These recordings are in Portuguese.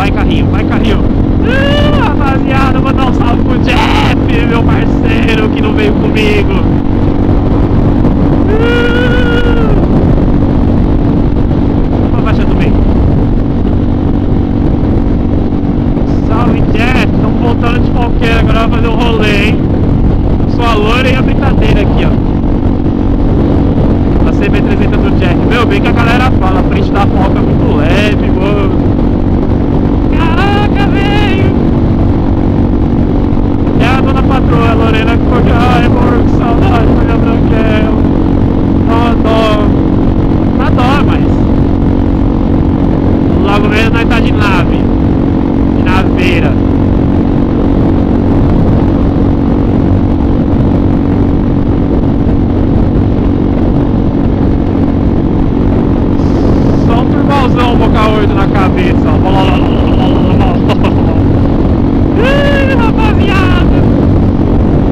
Vai, carrinho, vai, carrinho. Rapaziada, vou dar um salve pro Jeff, meu parceiro, que não veio comigo. Vamos abaixar do meio. Salve, Jeff. Estamos voltando de qualquer. Agora vai fazer um rolê, hein? Sua loira e a brincadeira aqui, ó. A CB300 do Jack. Meu, bem que a galera fala, a frente da foca é muito leve, mano. Caraca, velho. É a dona patroa, a Lorena, que foi. Ai, amor, que saudade da minha branquela. Dá dó. Dá dó, mas logo mesmo nós tá de nave. De naveira. Um boca 8 na cabeça, Ih, rapaziada.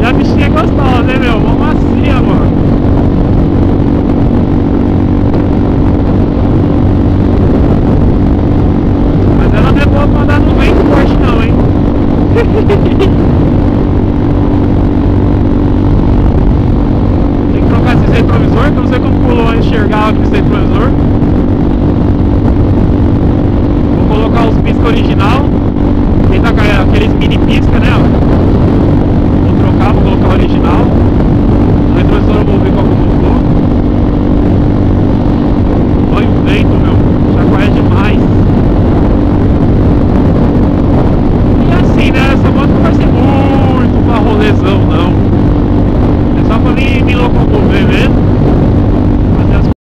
E a bichinha é gostosa, hein, meu? Vamos macia, mano. Mas ela não é boa pra andar no vento forte não, hein?